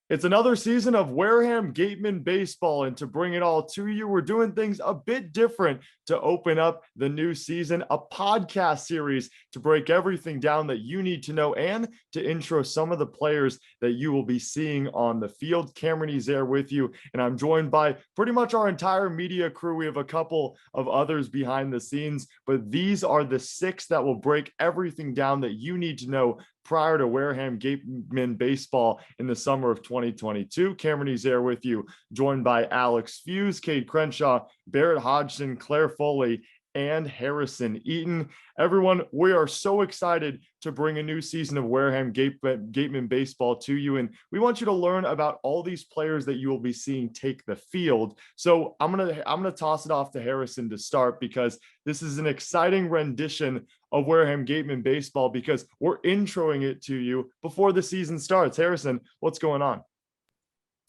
It's another season of Wareham Gatemen baseball, and to bring it all to you, we're doing things a bit different to open up the new season, a podcast series to break everything down that you need to know and to intro some of the players that you will be seeing on the field. Cameron Ezier with you, and I'm joined by pretty much our entire media crew. We have a couple of others behind the scenes, but these are the six that will break everything down that you need to know prior to Wareham Gatemen baseball in the summer of 2022. Cameron Ezier with you, joined by Alex Feuz, Cade Crenshaw, Barrett Hodgeson, Claire Foley, and Harrison Eaton. Everyone, we are so excited to bring a new season of Wareham Gatemen baseball to you, and we want you to learn about all these players that you will be seeing take the field. So I'm gonna toss it off to Harrison to start, because this is an exciting rendition of Wareham Gatemen baseball because we're introing it to you before the season starts. Harrison, what's going on?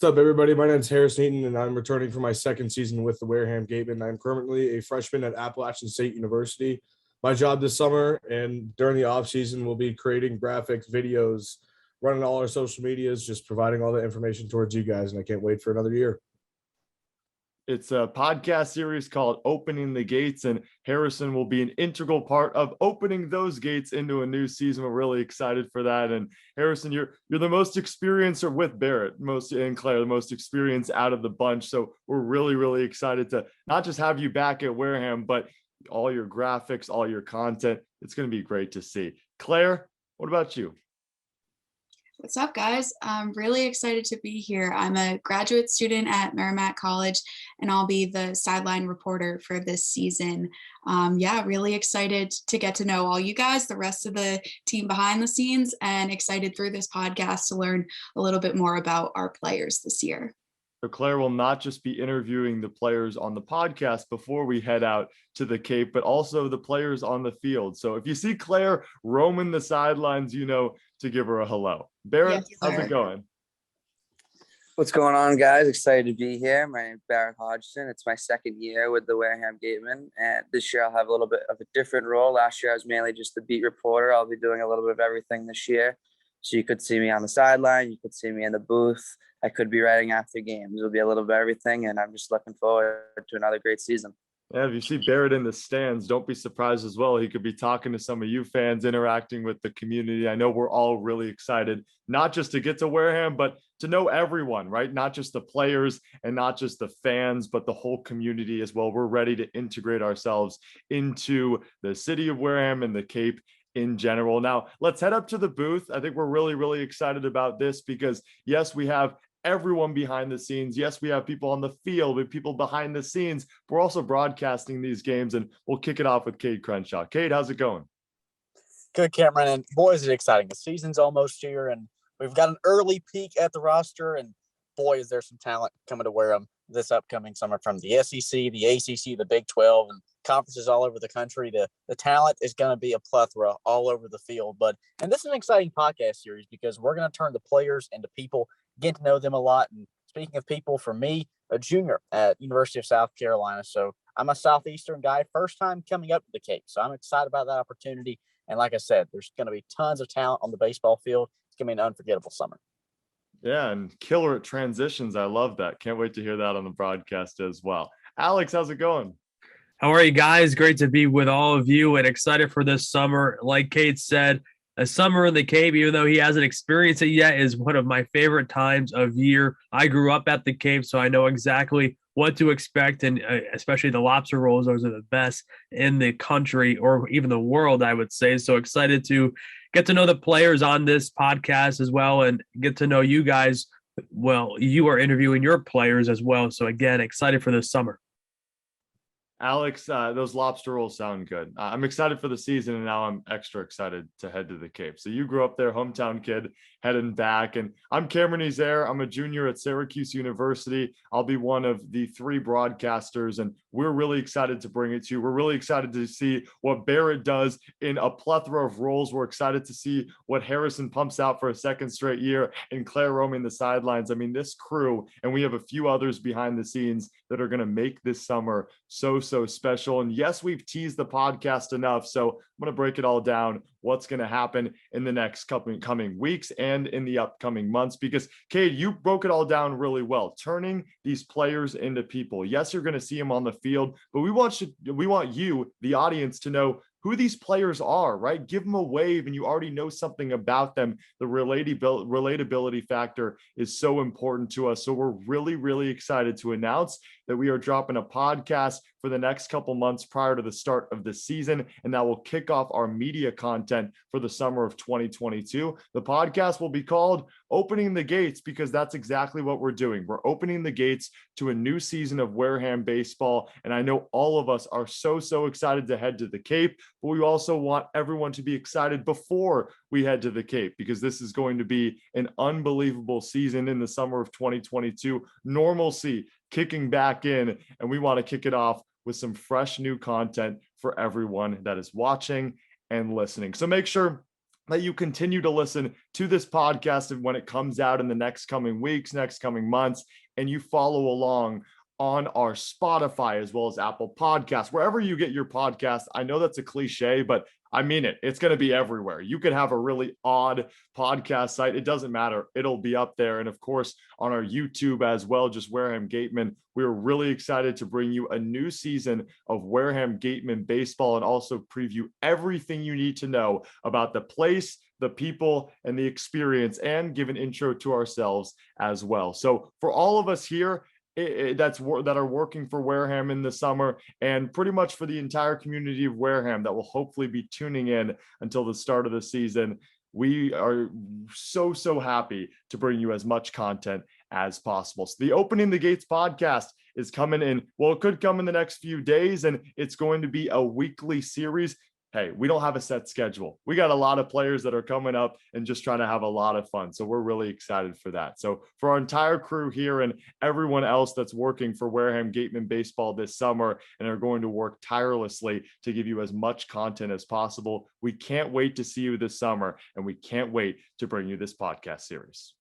What's up, everybody? My name is Harrison Eaton, and I'm returning for my second season with the Wareham Gatemen. I'm currently a freshman at Appalachian State University. My job this summer and during the off season will be creating graphics, videos, running all our social medias, just providing all the information towards you guys, and I can't wait for another year. It's a podcast series called Opening the Gates, and Harrison will be an integral part of opening those gates into a new season. We're really excited for that. And Harrison, you're the most experienced, or with Barrett, and Claire, the most experienced out of the bunch. So we're really, really excited to not just have you back at Wareham, but all your graphics, all your content. It's going to be great to see. Claire, what about you? What's up, guys? I'm really excited to be here. I'm a graduate student at Merrimack College, and I'll be the sideline reporter for this season. Really excited to get to know all you guys, the rest of the team behind the scenes, and excited through this podcast to learn a little bit more about our players this year. So Claire will not just be interviewing the players on the podcast before we head out to the Cape, but also the players on the field. So if you see Claire roaming the sidelines, you know to give her a hello. Barrett, Yes, how's it going? What's going on, guys? Excited to be here. My name is Barrett Hodgeson. It's my second year with the Wareham Gatemen, and this year I'll have a little bit of a different role. Last year I was mainly just the beat reporter. I'll be doing a little bit of everything this year. So you could see me on the sideline, you could see me in the booth. I could be writing after games. It'll be a little bit of everything, and I'm just looking forward to another great season. Yeah, if you see Barrett in the stands, don't be surprised as well. He could be talking to some of you fans, interacting with the community. I know we're all really excited, not just to get to Wareham, but to know everyone, right? Not just the players and not just the fans, but the whole community as well. We're ready to integrate ourselves into the city of Wareham and the Cape in general. Now, let's head up to the booth. I think we're really, really excited about this because, yes, we have everyone behind the scenes. Yes, we have people on the field, with people behind the scenes. We're also broadcasting these games, and we'll kick it off with Cade Crenshaw. Cade, how's it going? Good, Cameron. And boy, is it exciting. The season's almost here, and we've got an early peek at the roster, and boy, is there some talent coming to Wareham this upcoming summer from the SEC, the ACC, the Big 12, and conferences all over the country. The talent is going to be a plethora all over the field. And this is an exciting podcast series because we're going to turn the players into people, get to know them a lot. And speaking of people, for me, a junior at University of South Carolina. So I'm a Southeastern guy, first time coming up to the Cape. So I'm excited about that opportunity. And like I said, there's going to be tons of talent on the baseball field. It's going to be an unforgettable summer. Yeah, and killer at transitions. I love that. Can't wait to hear that on the broadcast as well. Alex, how's it going? How are you guys? Great to be with all of you and excited for this summer. Like Cade said, a summer in the Cape, even though he hasn't experienced it yet, is one of my favorite times of year. I grew up at the Cape, so I know exactly what to expect, and especially the lobster rolls. Those are the best in the country or even the world, I would say. So excited to get to know the players on this podcast as well and get to know you guys. Well, you are interviewing your players as well. So again, excited for this summer. Alex, those lobster rolls sound good. I'm excited for the season, and now I'm extra excited to head to the Cape. So you grew up there, hometown kid, heading back. And I'm Cameron Eaton. I'm a junior at Syracuse University. I'll be one of the three broadcasters, and we're really excited to bring it to you. We're really excited to see what Barrett does in a plethora of roles. We're excited to see what Harrison pumps out for a second straight year, and Claire roaming the sidelines. I mean, this crew, and we have a few others behind the scenes that are going to make this summer so special. And yes, we've teased the podcast enough, so I'm going to break it all down what's going to happen in the next coming weeks and in the upcoming months. Because Cade, you broke it all down really well, turning these players into people. Yes, you're going to see them on the field, but we want you, the audience, to know who these players are, right? Give them a wave and you already know something about them. The relatability factor is so important to us. So we're really, really excited to announce that we are dropping a podcast for the next couple months prior to the start of the season, and that will kick off our media content for the summer of 2022. The podcast will be called Opening the Gates, because that's exactly what we're doing. We're opening the gates to a new season of Wareham baseball, and I know all of us are so excited to head to the Cape, but we also want everyone to be excited before we head to the Cape, because this is going to be an unbelievable season in the summer of 2022. Normalcy kicking back in, and we want to kick it off with some fresh new content for everyone that is watching and listening. So make sure that you continue to listen to this podcast and when it comes out in the next coming weeks, next coming months, and you follow along on our Spotify as well as Apple Podcasts, wherever you get your podcast. I know that's a cliche, but I mean it. It's going to be everywhere. You could have a really odd podcast site. It doesn't matter. It'll be up there. And of course, on our YouTube as well, just Wareham Gatemen. We're really excited to bring you a new season of Wareham Gatemen baseball and also preview everything you need to know about the place, the people, and the experience, and give an intro to ourselves as well. So for all of us here, that are working for Wareham in the summer, and pretty much for the entire community of Wareham that will hopefully be tuning in until the start of the season, we are so happy to bring you as much content as possible. So the Opening the Gates podcast is coming in. Well, it could come in the next few days, and it's going to be a weekly series. Hey, we don't have a set schedule. We got a lot of players that are coming up and just trying to have a lot of fun. So we're really excited for that. So for our entire crew here and everyone else that's working for Wareham Gatemen baseball this summer and are going to work tirelessly to give you as much content as possible, we can't wait to see you this summer, and we can't wait to bring you this podcast series.